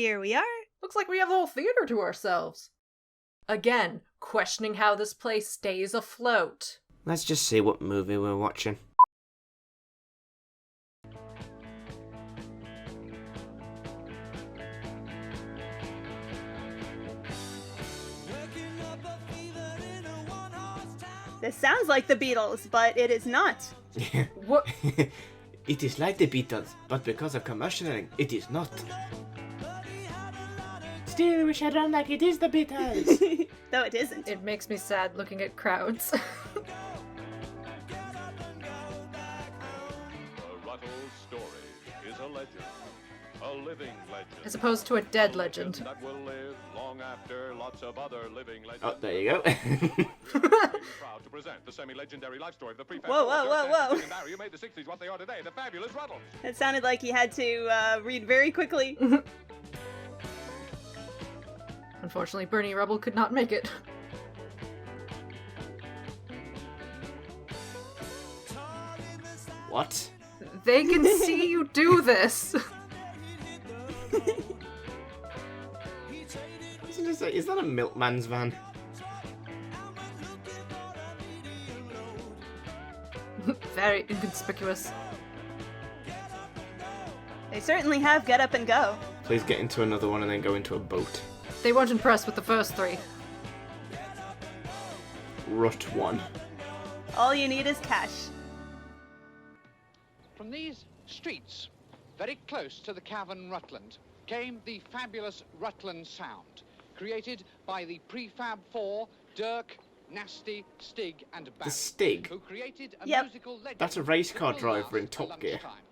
here we are. Looks like we have the whole theater to ourselves. Again, questioning how this place stays afloat. Let's just see what movie we're watching. This sounds like the Beatles, but it is not. What? It is like the Beatles, but because of commercialing, it is not. Still, we should run like it is the Beatles. Though it isn't. It makes me sad looking at crowds. The Rutles story is a legend, a living legend. As opposed to a dead legend. That will live long after lots of other living legends. Oh, there you go. Proud to present the semi-legendary life story of the prefab. Whoa. Who made the 60s what they are today, the fabulous Rutles. It sounded like he had to read very quickly. Unfortunately, Bernie Rubble could not make it. What? They can see you do this. Is that a milkman's van? Very inconspicuous. They certainly have Get Up and Go. Please get into another one and then go into a boat. They weren't impressed with the first three. Rut 1. All you need is cash. From these streets, very close to the cavern Rutland, came the fabulous Rutland sound, created by the prefab four, Dirk, Nasty, Stig, and Barry. The Stig? Who created a Yep. musical legend. That's a race car that will driver in last Top till Gear. lunchtime.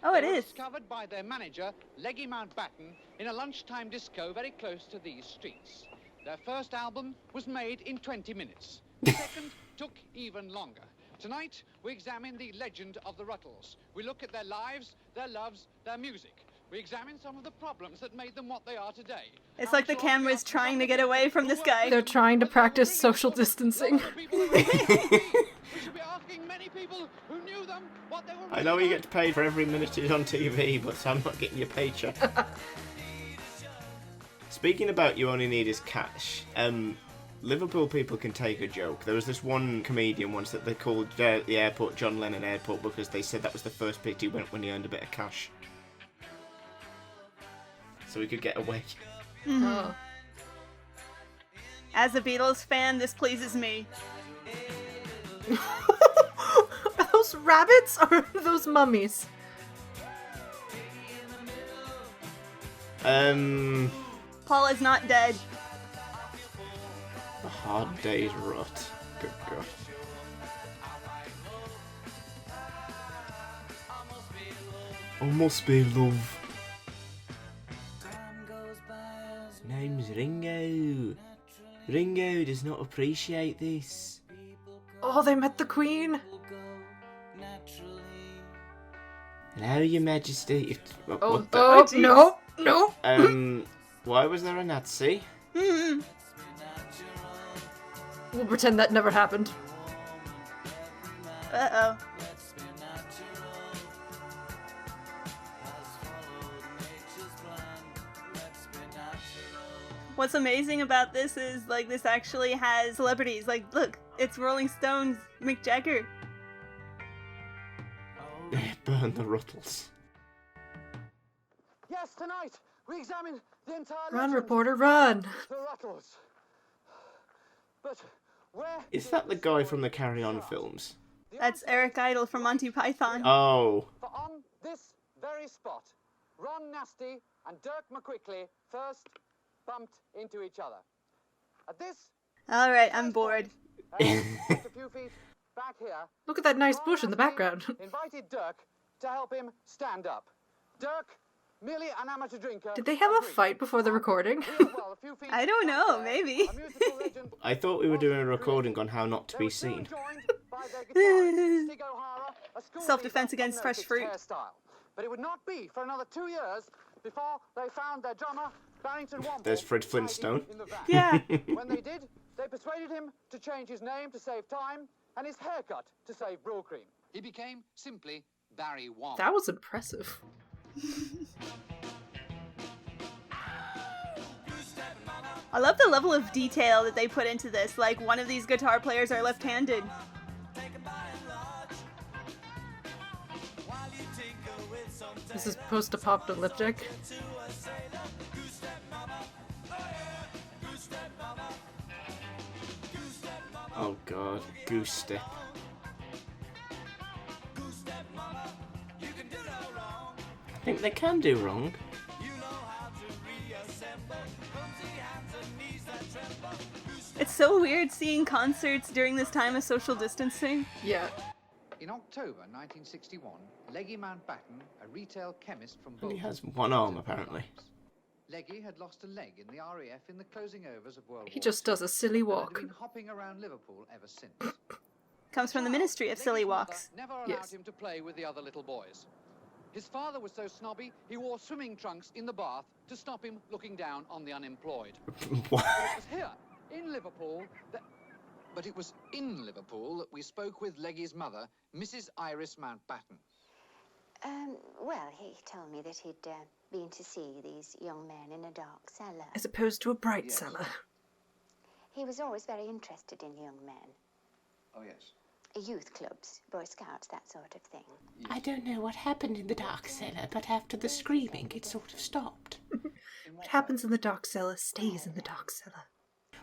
Oh, it They were is. discovered by their manager, Leggy Mountbatten, in a lunchtime disco very close to these streets. Their first album was made in 20 minutes. The second took even longer. Tonight, we examine the legend of the Rutles. We look at their lives, their loves, their music. We examine some of the problems that made them what they are today. It's like the camera's trying to get away from this guy. They're trying to practice social distancing. I know you get paid for every minute it's on TV, but I'm not getting your paycheck. Speaking about you only need is cash, Liverpool people can take a joke. There was this one comedian once that they called the airport John Lennon Airport because they said that was the first bit he went when he earned a bit of cash. So he could get away. Oh. As a Beatles fan, this pleases me. Are those rabbits or are those mummies? Paul is not dead. A Hard Day's Rut. Good God. Oh, must be love. His name's Ringo. Ringo does not appreciate this. Oh, they met the Queen. Hello, Your Majesty. Oh, What the- no. Why was there a Nazi? Hmm. We'll pretend that never happened. Uh-oh. What's amazing about this is, like, this actually has celebrities. Like, look, it's Rolling Stones, Mick Jagger. Burn the Rutles. Yes, tonight we examine the entire Run, legend reporter, run. the Rutles. But where Is that the guy from the Carry On films? That's Eric Idle from Monty Python. Oh. For on this very spot, Ron Nasty and Dirk McQuickley first bumped into each other. At this, Alright, I'm bored. just a few feet back here, Look at that nice Ron bush in the Nasty background. invited Dirk to help him stand up. Dirk, merely an amateur drinker. Did they have a agreed. fight before the recording? Well, a few feet I don't back know, there, maybe. a musical legend I thought we were doing a recording on how not to They be were soon seen. joined by their guitarist, Stig O'Hara, a school Self-defense leaver against of fresh Noticed fruit. hairstyle. But it would not be for another 2 years before they found their drummer, Barrington Womble. There's Fred hiding Flintstone. in the van. Yeah. When they did, they persuaded him to change his name to save time and his haircut to save Brill Cream. He became simply Barry Womble. That was impressive. I love the level of detail that they put into this. Like, one of these guitar players are left-handed. This is post-apocalyptic. Oh god, goose step. I think they can do wrong. It's so weird seeing concerts during this time of social distancing. Yeah. In October 1961, Leggy Mountbatten, a retail chemist from And he Bolton, has one arm, apparently. Leggy had lost a leg in the RAF in the closing overs of World He War just II, does a silly and had walk. been hopping around Liverpool ever since. Comes from the Ministry of Silly Leggy's mother Walks. never allowed Yes. him to play with the other little boys. His father was so snobby, he wore swimming trunks in the bath to stop him looking down on the unemployed. What? But it was here, in Liverpool, But it was in Liverpool that we spoke with Leggy's mother, Mrs. Iris Mountbatten. Well, he told me that he'd been to see these young men in a dark cellar. As opposed to a bright Yes. cellar. He was always very interested in young men. Oh, yes. Youth clubs, Boy Scouts, that sort of thing. I don't know what happened in the dark cellar, but after the screaming, it sort of stopped. What happens in the dark cellar stays in the dark cellar.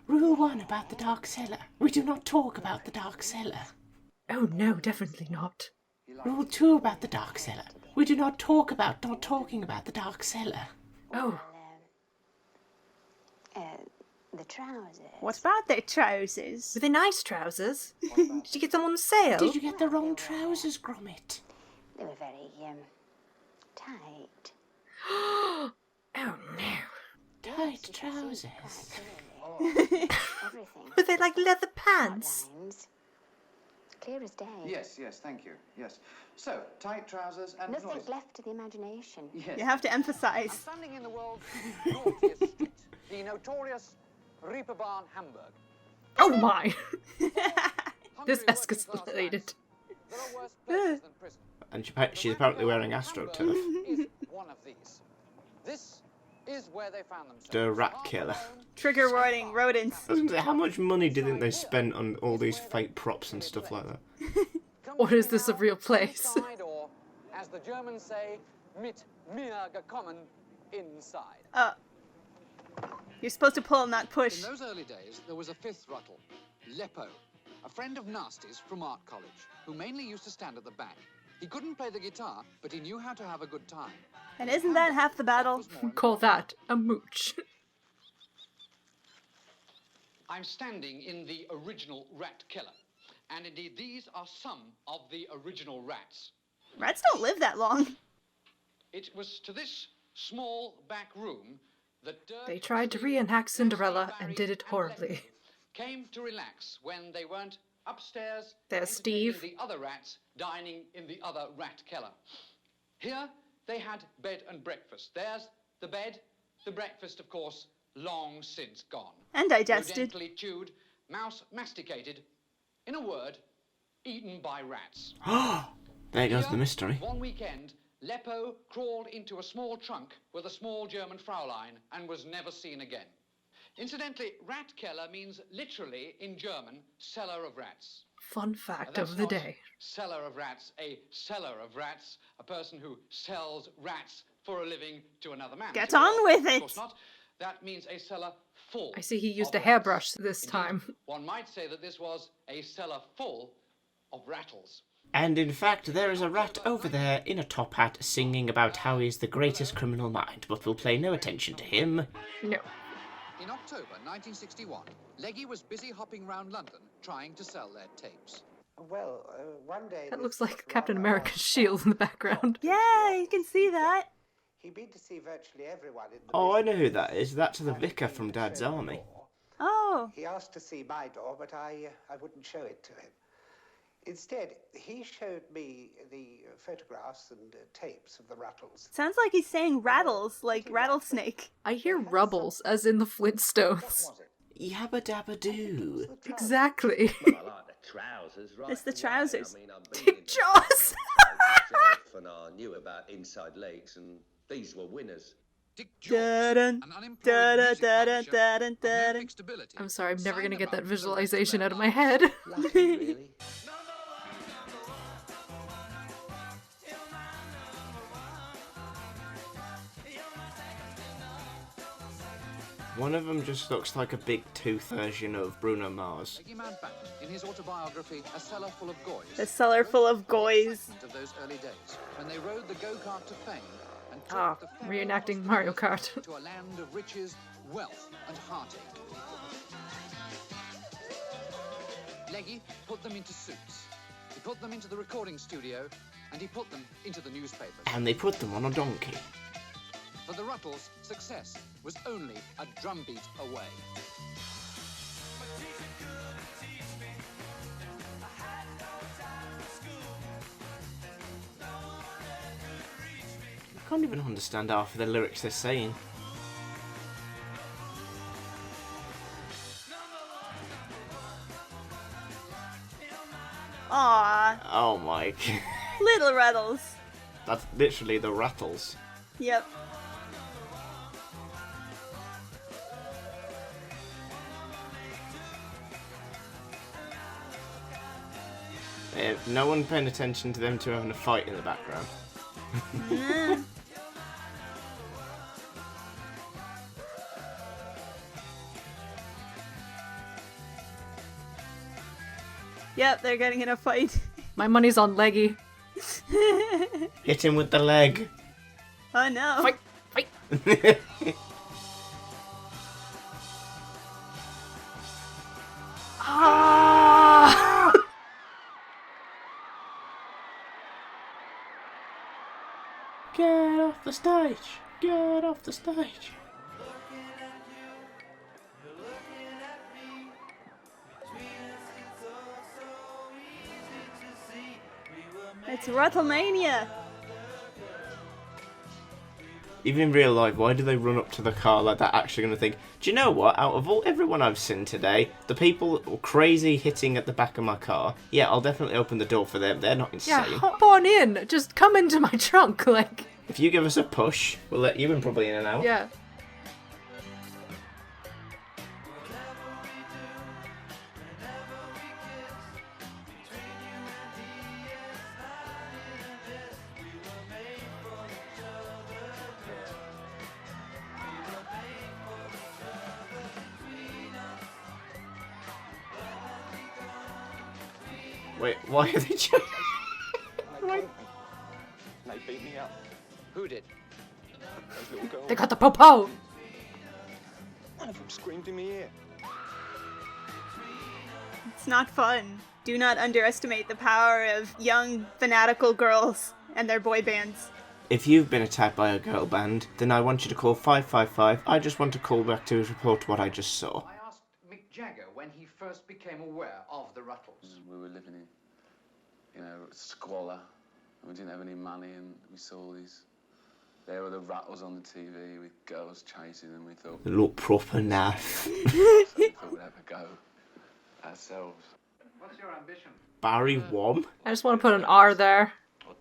Rule 1 about the dark cellar. We do not talk about the dark cellar. Oh no, definitely not. Rule 2 about the dark cellar. We do not talk about not talking about the dark cellar. Oh, The trousers. What about their trousers? were they nice trousers? Did you get them on sale? Did you get the wrong trousers, Gromit? They were very, tight. Oh no. Tight trousers. Everything. Were they like leather pants? Outlines. Clear as day. Yes, thank you. Yes. So, tight trousers and Nothing noise. left to the imagination. Yes. You have to I'm emphasize. standing in the world's naughtiest street, the notorious Reeperbahn, Hamburg. Oh my! This Hungry working-class escalated. lads. There are worse places than prison. And she's apparently wearing AstroTurf. Is one of these. This is where they found themselves. The rat Half killer. alone, Trigger warning, rodents. I was gonna say, how much money do you think they spent on all these fake props and stuff like that? Or is this a real place? inside, or, as the Germans say, mit mir gekommen inside. You're supposed to pull and not push. In those early days, there was a fifth Rutle, Leppo, a friend of Nasty's from art college, who mainly used to stand at the back. He couldn't play the guitar, but he knew how to have a good time. And isn't that half the battle? Was more Call that a mooch. I'm standing in the original rat killer. And indeed, these are some of the original rats. Rats don't live that long. It was to this small back room that Dirk, They tried to Steve, reenact Cinderella Nancy, and Barry, did it and horribly. Leslie came to relax when they weren't upstairs There's entertaining Steve. the other rats dining in the other rat keller. Here they had bed and breakfast. There's the bed, the breakfast, of course, long since gone. And digested. Rodentally chewed, mouse masticated. In a word, eaten by rats. There goes Here, the mystery. One weekend, Leppo crawled into a small trunk with a small German Fraulein and was never seen again. Incidentally, rat keller means literally, in German, cellar of rats. Fun fact That's of the not day. Cellar of rats, a seller of rats, a person who sells rats for a living to another man. Get Sure, on with Of it. course not. That means a cellar full. I see he used of a hairbrush rats. this Indeed, time. One might say that this was a cellar full of rattles. And in fact, there is a rat over there in a top hat singing about how he's the greatest criminal mind, but we'll pay no attention to him. No. In October 1961, Leggy was busy hopping round London trying to sell their tapes. Well, one day... That this looks like rather Captain odd America's shield in the background. Yeah, you can see that. He'd been to see virtually everyone in the Oh, I know business. who that is. That's the Having vicar been from to Dad's show the army. door, Oh. He asked to see my door, but I wouldn't show it to him. Instead, he showed me the photographs and tapes of the Rutles. Sounds like he's saying rattles, like rattlesnake. I hear rubbles, as in the Flintstones. Was it? Yabba dabba doo. Exactly. Well, I like the trousers, right? It's the from the way. trousers. I mean, I'm being Jaws! myself, and I knew about inside legs, and these were winners. Dick George, Dun, an unemployed dun, music dun, publisher dun, of dun, no fixed ability, I'm sorry, I'm never sang gonna get that about the rest of visualization their out of my lives. head. Lucky, really. One of them just looks like a big tooth version of Bruno Mars. Leggy Man Batten, in his autobiography, A Cellar Full of Goys, A cellar full of goys. of those early days when they rode the go-kart to fame and took Ah, the ferry reenacting across Mario the Kart. to a land of riches, wealth, and heartache. Leggy put them into suits. He put them into the recording studio, and he put them into the newspapers. And they put them on a donkey. For the Rutles, success was only a drumbeat away. I can't even understand half of the lyrics they're saying. Aww, Oh my. little Rutles. That's literally the Rutles. Yep. No one paying attention to them two having a fight in the background. Mm. Yep, they're getting in a fight. My money's on Leggy. Hit him with the leg. Oh no. Fight! Fight! Ah! Get off the stage! Get off the stage! It's Rutlemania. Even in real life, why do they run up to the car like they're actually going to think, do you know what, out of everyone I've seen today, the people that were crazy hitting at the back of my car, yeah, I'll definitely open the door for them, they're not insane. Yeah, hop on in. Just come into my trunk, like. If you give us a push, we'll let you in probably in an hour. Yeah. Wait, why are they just... They beat me up. Who did? Those little girls. They got the popo! One of them screamed in my ear. It's not fun. Do not underestimate the power of young, fanatical girls and their boy bands. If you've been attacked by a girl band, then I want you to call 555. I just want to call back to report what I just saw. I asked Mick Jagger when he first became aware of the Rutles. We were living in, squalor. We didn't have any money, and we saw these. There were the Rutles on the TV with girls chasing them. We thought They look proper naff. so we thought we'd have a go ourselves. What's your ambition? Barry Wom? I just want to put an R there.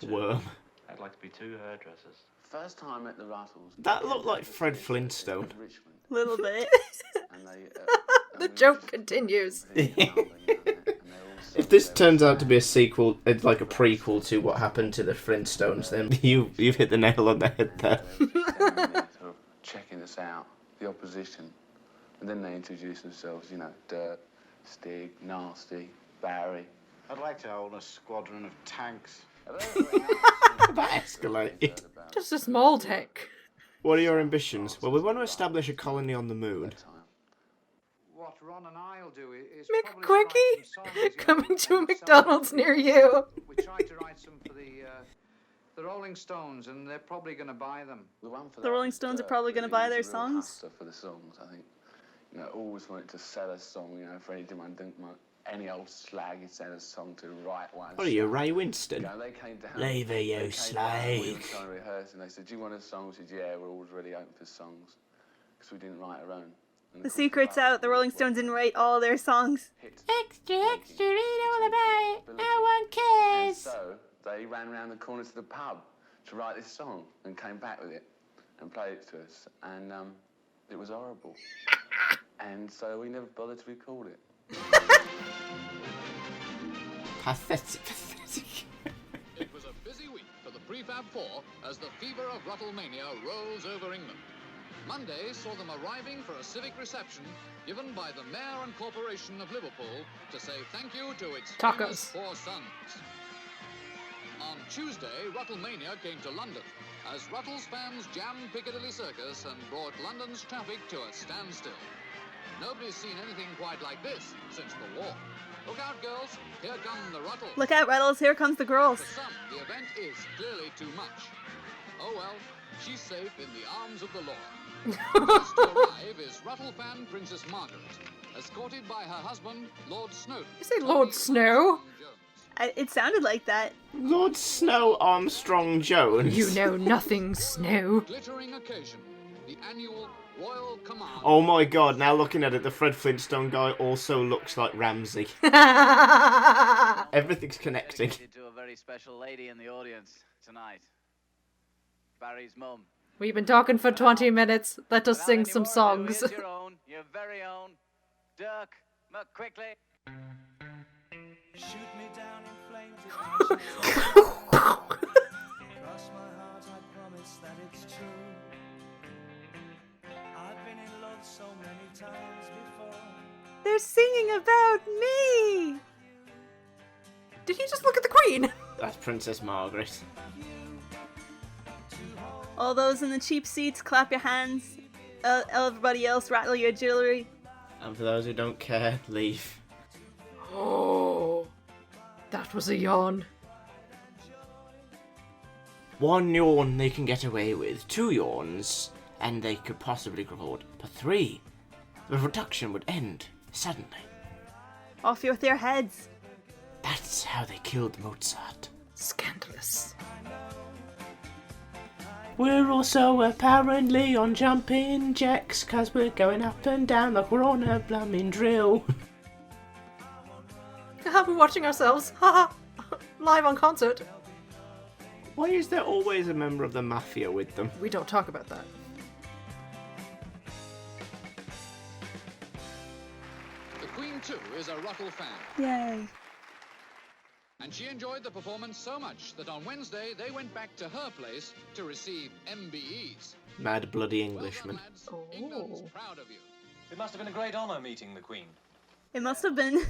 Worm. I'd like to be 2 hairdressers. First time at the Rutles. That looked like Fred Flintstone. Richmond, Little bit. and they, The joke continues. If this turns out to be a sequel, it's like a prequel to what happened to the Flintstones, then you've hit the nail on the head there. Sort of checking us out, the opposition, and then they introduce themselves. Dirt, Stig, Nasty, Barry. I'd like to own a squadron of tanks. That escalated. Just a small tank. What are your ambitions? Well, we want to establish a colony on the moon. What Ron and I'll do is McQuickie? probably to write some songs, Coming to a some McDonald's near you. We tried to write some for the Rolling Stones, and they're probably going to buy them. The Rolling Stones are probably going to buy their songs. For the songs, I think. Always wanted to sell a song. For anyone didn't want any old slag. He'd send a song to write one. What are you, Ray Winston? They came down. Leave her, you We slag. were trying to rehearse, and they said, "Do you want a song?" We said, "Yeah, we're always ready open for songs," because we didn't write our own. And The of course, secret's out. The Rolling Stones didn't write all their songs. hits. Extra, extra, read all about it. No one And cares. so they ran round the corner to the pub to write this song and came back with it. and played it to us, and it was horrible. And so we never bothered to record it. Pathetic. It was a busy week for the Prefab Four as the fever of Rutlemania rolls over England. Monday saw them arriving for a civic reception given by the Mayor and Corporation of Liverpool to say thank you to its famous four sons. On Tuesday, Rutlemania came to London as Rutles fans jammed Piccadilly Circus and brought London's traffic to a standstill. Nobody's seen anything quite like this since the war. Look out, girls. Here come the Rutles. Look out, Rutles. Here comes the girls. For some, the event is clearly too much. Oh well, she's safe in the arms of the law. First to arrive is Ruttle fan Princess Margaret, escorted by her husband, Lord Snowden. You say Lord Snow? It sounded like that. Lord Snow Armstrong Jones. You know nothing, Snow. Glittering occasion, the annual Royal Command. Oh my god, now looking at it, the Fred Flintstone guy also looks like Ramsay. Everything's connecting. Dedicated to a very special lady in the audience tonight. Barry's mum. We've been talking for 20 minutes. Let us sing some songs. Here's your own, your very own, Dirk McQuickley. Shoot me down in flames. Cross my heart, I promise that it's true. I've been in love so many times before. They're singing about me! Did he just look at the Queen? That's Princess Margaret. All those in the cheap seats, clap your hands. Everybody else, rattle your jewelry. And for those who don't care, leave. Oh, that was a yawn. 1 yawn they can get away with, 2 yawns, and they could possibly record. But 3, the production would end suddenly. Off with your heads. That's how they killed Mozart. Scandalous. We're also apparently on jumping jacks, 'cause we're going up and down like we're on a blooming drill. We're watching ourselves. Haha. Live on concert. Why is there always a member of the mafia with them? We don't talk about that. The Queen, too, is a Ruttle fan. Yay. And she enjoyed the performance so much that on Wednesday they went back to her place to receive MBEs. Mad bloody Englishman. Oh. England's proud of you. It must have been a great honour meeting the Queen. It must have been.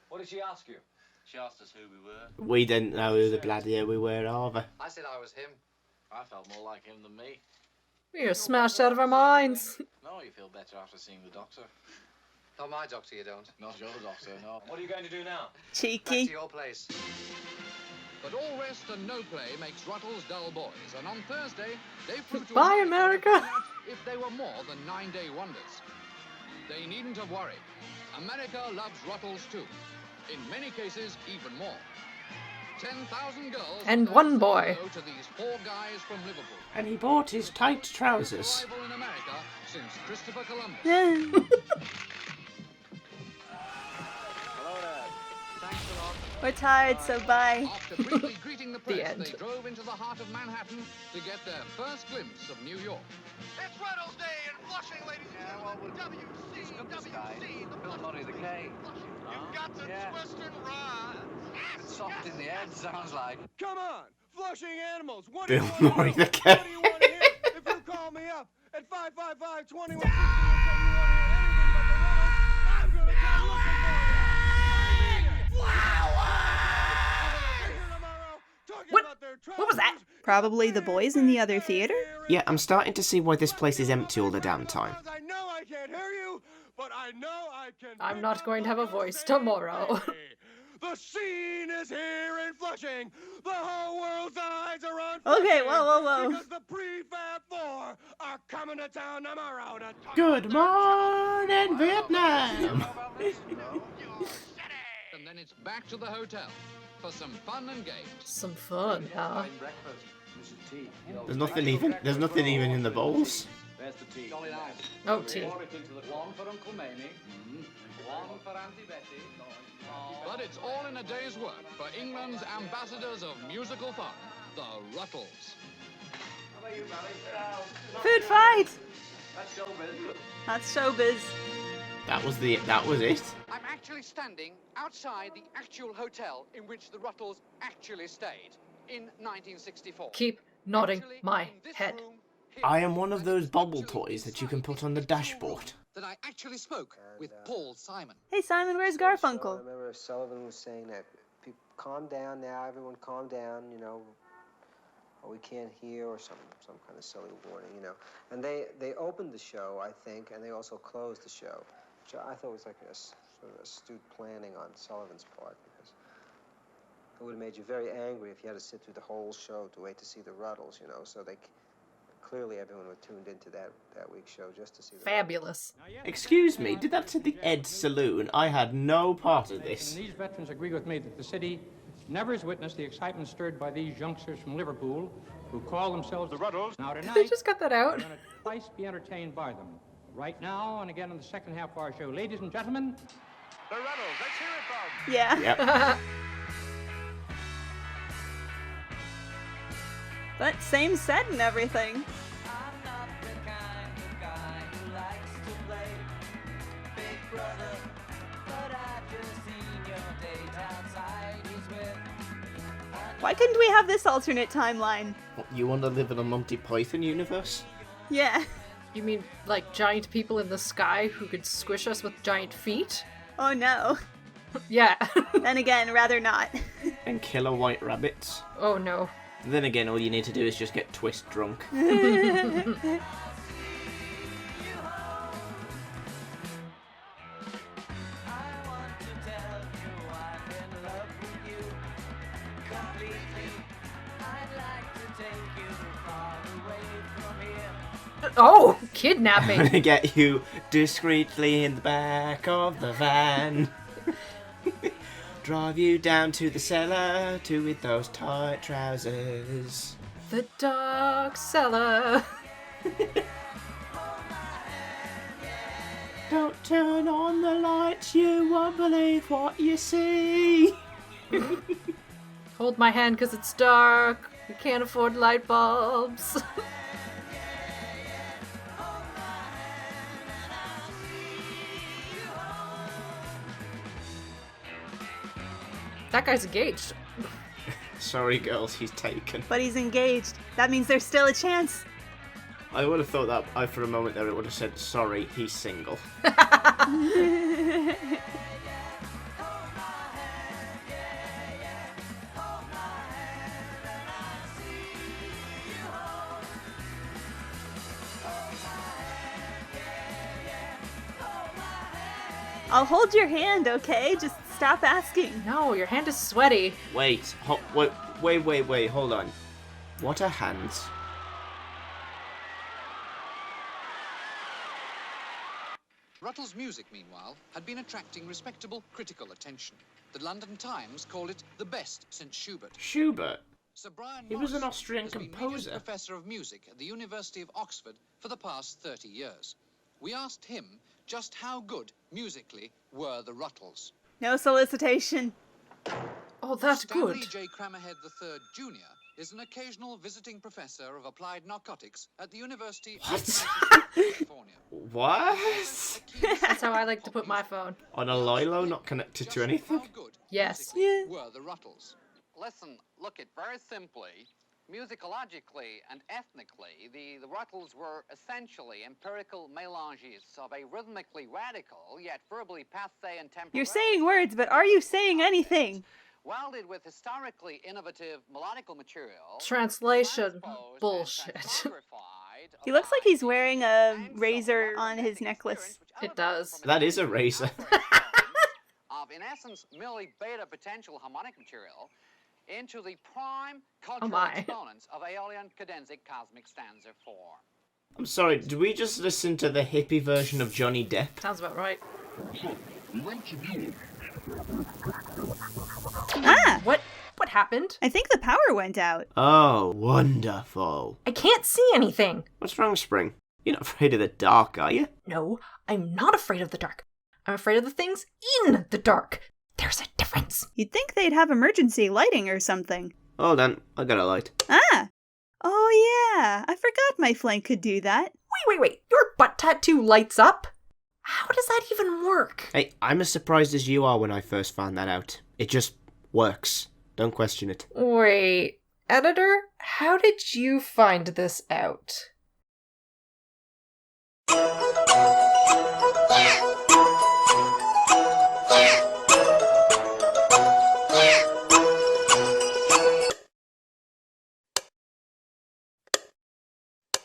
What did she ask you? She asked us who we were. We didn't know who the bloody hell we were either. I said I was him. I felt more like him than me. We are smashed out of our minds. No, you feel better after seeing the doctor. Not my doctor, you don't. Not your doctor, no. What are you going to do now? Cheeky. Back to your place. But all rest and no play makes Ruttles dull boys, and on Thursday they flew to Bye, America. to find out if they were more than 9-day wonders. They needn't have worried. America loves Ruttles too. In many cases, even more. 10,000 girls And one boy. go to these 4 guys from Liverpool. And he bought his tight trousers. Arrival in America since Christopher Columbus. Hello there. Thanks a lot. We're tired, so bye. After briefly greeting the press, end. they drove into the heart of Manhattan to get their first glimpse of New York. It's Ruddles Day in Flushing, ladies and gentlemen. WC, the Bill Murray, the K. You've got to twist and run. It's soft in the head, sounds like. Come on, Flushing Animals. What Bill Murray the K. What do you want to hear? If you call me up at 555-2160 and say you want to hear anything but the Ruddles, I'm going to come looking for you. What was that? Probably the boys in the other theater? Yeah, I'm starting to see why this place is empty all the damn time. I know I can't hear you, but I know I can. I'm not going to have a voice tomorrow. The scene is here in Flushing. The whole world's eyes are on. Okay, whoa. Because the Prefab Four are coming to town tomorrow to talk. Good morning, Vietnam! And then it's back to the hotel for some fun and games. Some fun, huh? Breakfast. This is tea. There's nothing even in the bowls. There's the tea. Jolly nice. Oh, tea. Pour it into the one for Uncle Mamie. One for Auntie Betty. But it's all in a day's work for England's ambassadors of musical fun, the Rutles. Food fight! That's showbiz. That's showbiz. That was it. I'm actually standing outside the actual hotel in which the Rutles actually stayed in 1964. Keep nodding Actually, my in this head. room here, I am one of and those it's bobble actually toys that you can inside put on the this actual dashboard. room that I actually spoke with Paul Simon. Hey Simon, where's I Garfunkel? remember Sullivan was saying that, people, calm down now, everyone calm down, you know, or we can't hear, or some kind of silly warning, you know. And they opened the show, I think, and they also closed the show, which I thought was like a sort of astute planning on Sullivan's part, because it would have made you very angry if you had to sit through the whole show to wait to see the Rutles, you know. So clearly everyone was tuned into that week's show just to see the Fabulous. Excuse me, did that to the Ed Saloon? I had no part of this. And these veterans agree with me that the city never has witnessed the excitement stirred by these youngsters from Liverpool who call themselves the Rutles. Now tonight, They just got that out. we're going to twice be entertained by them. Right now and again in the second half of our show. Ladies and gentlemen, The Rutles, let's hear it from. Yeah. Yep. But same set and everything. Why couldn't we have this alternate timeline? What, you want to live in a Monty Python universe? Yeah. You mean like giant people in the sky who could squish us with giant feet? Oh no. Yeah. Then again, rather not. And killer white rabbits? Oh no. Then again, all you need to do is just get twist drunk. Oh, I'm kidnapping. gonna get you discreetly in the back of the van. Drive you down to the cellar to with those tight trousers. The dark cellar. Don't turn on the lights, you won't believe what you see. Hold my hand because it's dark. We can't afford light bulbs. That guy's engaged. Sorry, girls, he's taken. But he's engaged. That means there's still a chance. I would have thought that for a moment there it would have said, sorry, he's single. I'll hold your hand, okay? Just stop asking. No, your hand is sweaty. Wait, hold on. What are hands? Rutles' music, meanwhile, had been attracting respectable critical attention. The London Times called it the best since Schubert. Schubert? Sir Brian He was an Morris Austrian has been composer. Regius Professor of Music at the University of Oxford for the past 30 years. We asked him just how good, musically, were the Rutles. No solicitation. Oh, that's Stanley good. J. Cramerhead III Jr. is an occasional visiting professor of applied narcotics at the University of California. What? That's how I like to put my phone. On a Lilo, not connected to anything? Yes. Yeah. Were the Rutles. Listen, look it very simply. Musicologically and ethnically, the Rutles were essentially empirical melanges of a rhythmically radical, yet verbally passé and temporary... You're saying words, but are you saying anything? Welded with historically innovative melodical material... Translation bullshit. He looks like he's wearing a razor on his necklace. It does. That is a razor. of, in essence, merely beta potential harmonic material into the prime Oh cultural my. exponents of Aeolian cadenzic cosmic stanza 4. I'm sorry, did we just listen to the hippie version of Johnny Depp? Sounds about right. Ah! What happened? I think the power went out. Oh, wonderful. I can't see anything. What's wrong, Spring? You're not afraid of the dark, are you? No, I'm not afraid of the dark. I'm afraid of the things in the dark. There's a difference. You'd think they'd have emergency lighting or something. Hold on, I got a light. Ah! Oh yeah, I forgot my flank could do that. Wait. Your butt tattoo lights up? How does that even work? Hey, I'm as surprised as you are when I first found that out. It just works. Don't question it. Wait, editor, how did you find this out?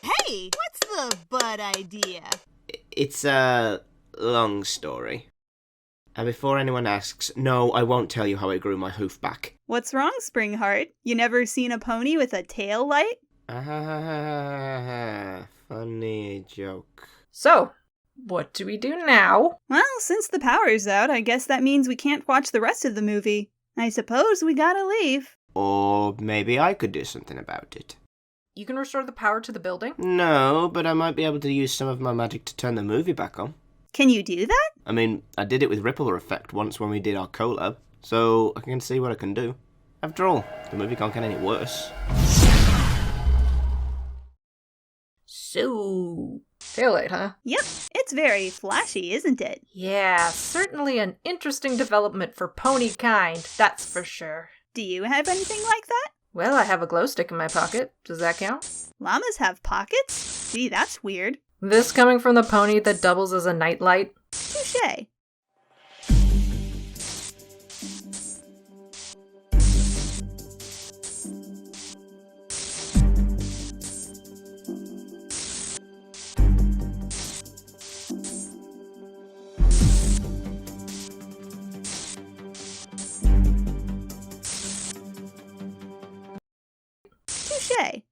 Hey, what's the butt idea? It's a long story. And before anyone asks, no, I won't tell you how I grew my hoof back. What's wrong, Springheart? You never seen a pony with a tail light? Funny joke. So, what do we do now? Well, since the power's out, I guess that means we can't watch the rest of the movie. I suppose we gotta leave. Or maybe I could do something about it. You can restore the power to the building? No, but I might be able to use some of my magic to turn the movie back on. Can you do that? I mean, I did it with Ripple Effect once when we did our collab, so I can see what I can do. After all, the movie can't get any worse. So, taillight, huh? Yep, it's very flashy, isn't it? Yeah, certainly an interesting development for pony kind, that's for sure. Do you have anything like that? Well, I have a glow stick in my pocket. Does that count? Llamas have pockets? Gee, that's weird. This coming from the pony that doubles as a nightlight? Touché. Touché.